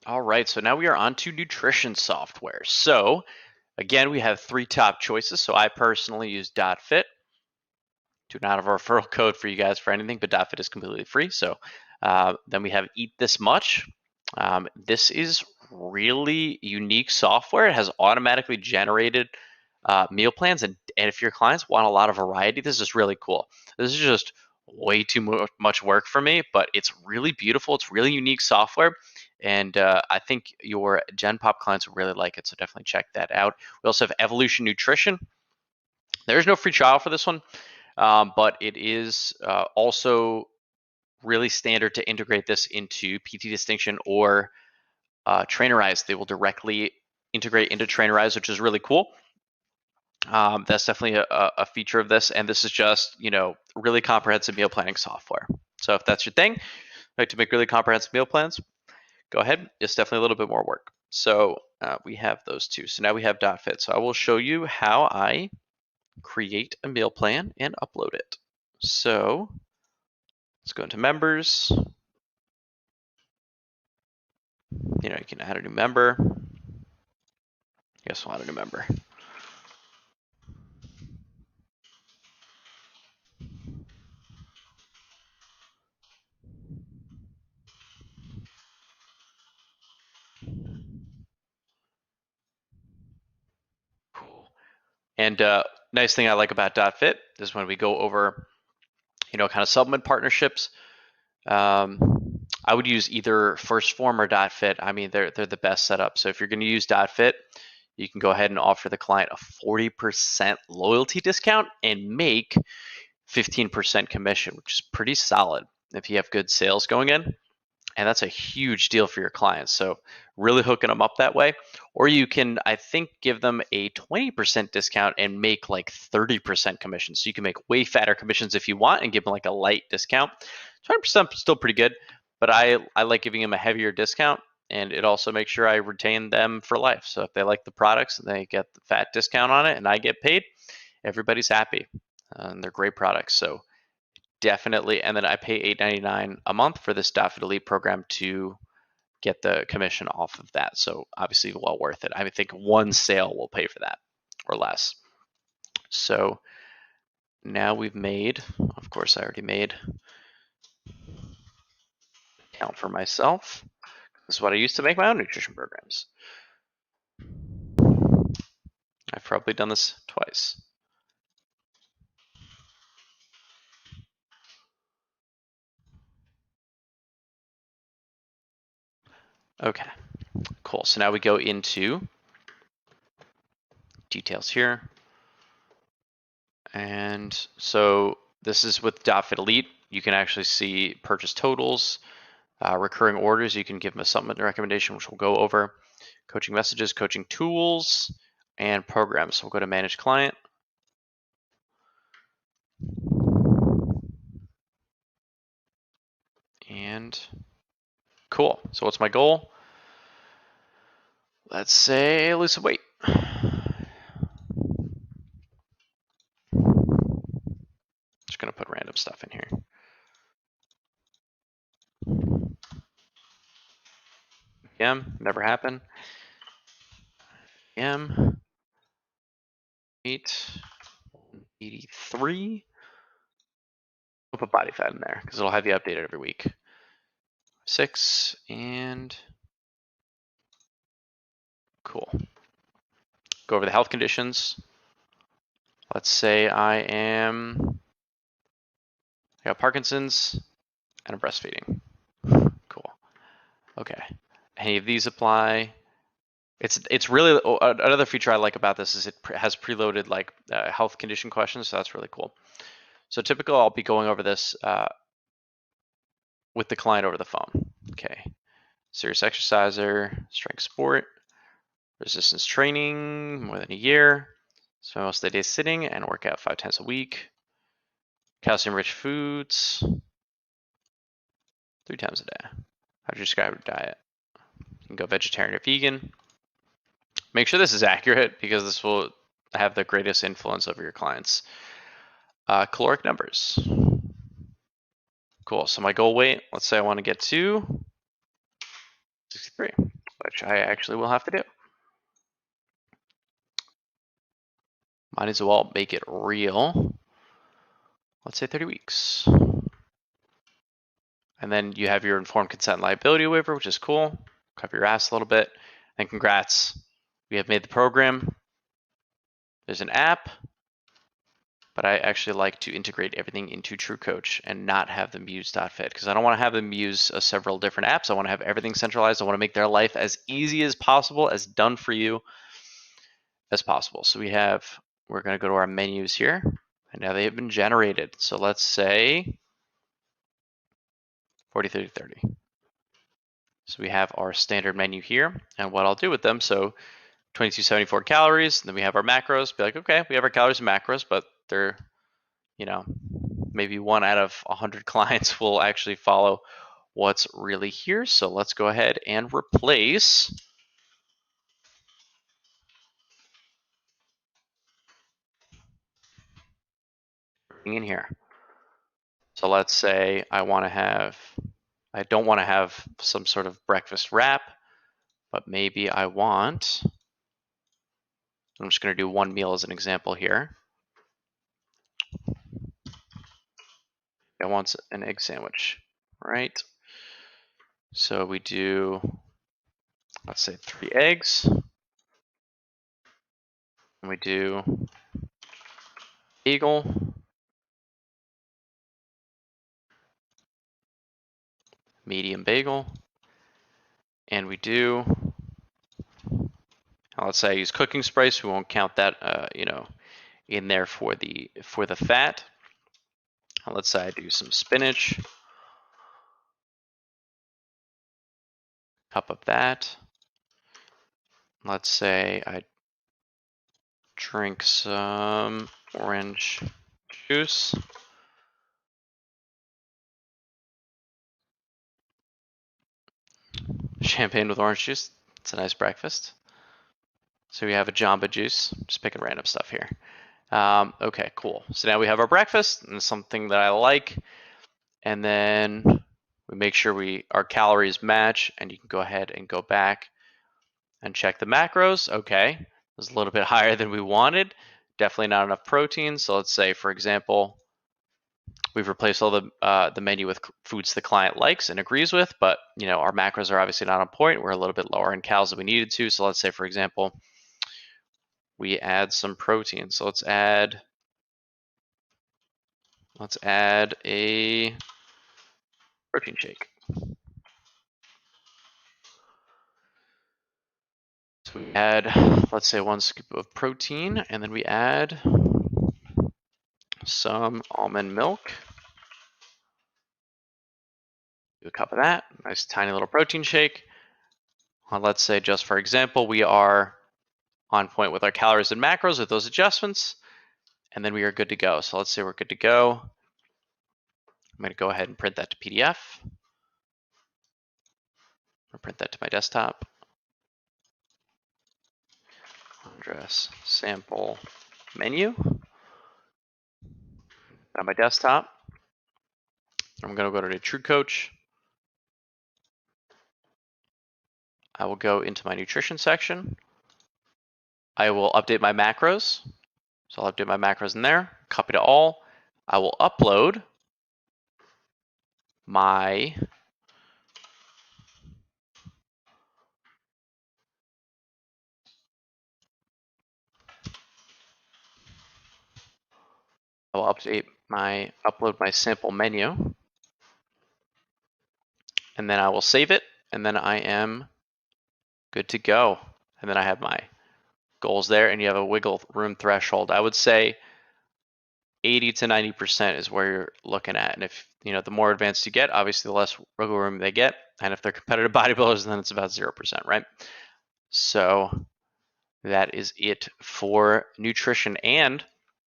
All right, so now we are on to nutrition software. So again, we have three top choices. So I personally use DotFit. Do not have a referral code for you guys for anything, but DotFit is completely free. So then we have Eat This Much. This is really unique software. It has automatically generated meal plans, and if your clients want a lot of variety, this is really cool. This is just way too much work for me, but it's really beautiful. It's really unique software, and I think your Gen Pop clients will really like it. So definitely check that out. We also have Evolution Nutrition. There's no free trial for this one, but it is also really standard to integrate this into PT Distinction or Trainerize. They will directly integrate into Trainerize, which is really cool. That's definitely a feature of this, and this is just really comprehensive meal planning software. So if that's your thing, like to make really comprehensive meal plans, go ahead. It's definitely a little bit more work. So we have those two. So now we have DotFit. So I will show you how I create a meal plan and upload it. So let's go into members. You can add a new member. Guess we'll add a new member. Cool. And nice thing I like about DotFit is when we go over, kind of supplement partnerships. I would use either First Form or DotFit. I mean, they're the best setup. So if you're going to use DotFit, you can go ahead and offer the client a 40% loyalty discount and make 15% commission, which is pretty solid if you have good sales going in. And that's a huge deal for your clients. So really hooking them up that way. Or you can, I think, give them a 20% discount and make like 30% commissions. So you can make way fatter commissions if you want and give them like a light discount. 20% is still pretty good, but I like giving them a heavier discount, and it also makes sure I retain them for life. So if they like the products and they get the fat discount on it and I get paid, everybody's happy. And they're great products. So definitely. And then I pay $8.99 a month for this DotFit Elite program to get the commission off of that. So obviously, well worth it. I think one sale will pay for that or less. So now we've made, of course, I already made account for myself. This is what I used to make my own nutrition programs. I've probably done this twice. Okay, cool. So now we go into details here. And so this is with DotFit Elite. You can actually see purchase totals, recurring orders. You can give them a supplement recommendation, which we'll go over. Coaching messages, coaching tools, and programs. So we'll go to manage client. And cool. So what's my goal? Let's say lose some weight. Just gonna put random stuff in here. Never happened. M 883. We'll put body fat in there because it'll have you updated every week. 6 and cool. Go over the health conditions. Let's say I got Parkinson's and I'm breastfeeding. Cool. Okay. Any of these apply? It's really another feature I like about this is it has preloaded like health condition questions, so that's really cool. So typical, I'll be going over this with the client over the phone. Okay, serious exerciser, strength sport, resistance training, more than a year. So most of the day sitting and work out 5 times a week. Calcium-rich foods, 3 times a day. How do you describe your diet? You can go vegetarian or vegan. Make sure this is accurate because this will have the greatest influence over your clients. Caloric numbers. Cool. So my goal weight, let's say I want to get to 63, which I actually will have to do. Might as well make it real. Let's say 30 weeks. And then you have your informed consent and liability waiver, which is cool. Cover your ass a little bit. And congrats, we have made the program. There's an app, but I actually like to integrate everything into TrueCoach and not have them use .fit because I don't want to have them use several different apps. I want to have everything centralized. I want to make their life as easy as possible, as done for you as possible. So we're going to go to our menus here, and now they have been generated. So let's say 40, 30, 30. So we have our standard menu here, and what I'll do with them, so 2274 calories, and then we have our macros. Be like, okay, we have our calories and macros, but they're, maybe 1 out of 100 clients will actually follow what's really here. So let's go ahead and replace in here. So let's say I don't want to have some sort of breakfast wrap, but maybe I'm just going to do one meal as an example here. I want an egg sandwich, right? So we do, let's say 3 eggs. And we do bagel, medium bagel, and we do, let's say I use cooking spice. We won't count that, in there for the fat. Let's say I do some spinach, cup of that. Let's say I drink some orange juice. Champagne with orange juice. It's a nice breakfast. So we have a Jamba Juice. Just picking random stuff here. Okay, cool. So now we have our breakfast, and something that I like. And then we make sure our calories match, and you can go ahead and go back and check the macros. Okay, it was a little bit higher than we wanted. Definitely not enough protein. So let's say, for example, we've replaced all the menu with foods the client likes and agrees with, but our macros are obviously not on point. We're a little bit lower in calories than we needed to. So let's say, for example, we add some protein. So let's add a protein shake. So we add, let's say, 1 scoop of protein, and then we add some almond milk. Do a cup of that. Nice tiny little protein shake. Let's say, just for example, we are on point with our calories and macros with those adjustments, and then we are good to go. So let's say we're good to go. I'm going to go ahead and print that to PDF. I'll print that to my desktop. Address sample menu on my desktop. I'm going to go to TrueCoach. I will go into my nutrition section. I will update my macros. So I'll update my macros in there, copy to all. I will upload my upload my sample menu, and then I will save it, and then I am good to go. And then I have my goals there, and you have a wiggle room threshold. I would say 80 to 90% is where you're looking at. And if the more advanced you get, obviously the less wiggle room they get. And if they're competitive bodybuilders, then it's about 0%, right? So that is it for nutrition. And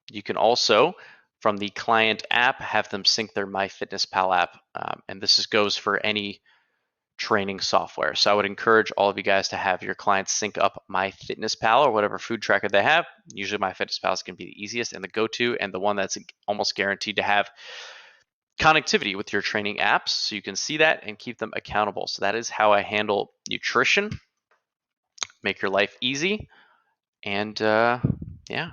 you can also, from the client app, have them sync their MyFitnessPal app. And this goes for any training software. So I would encourage all of you guys to have your clients sync up MyFitnessPal or whatever food tracker they have. Usually MyFitnessPal is going to be the easiest and the go-to, and the one that's almost guaranteed to have connectivity with your training apps so you can see that and keep them accountable. So that is how I handle nutrition. Make your life easy. And yeah,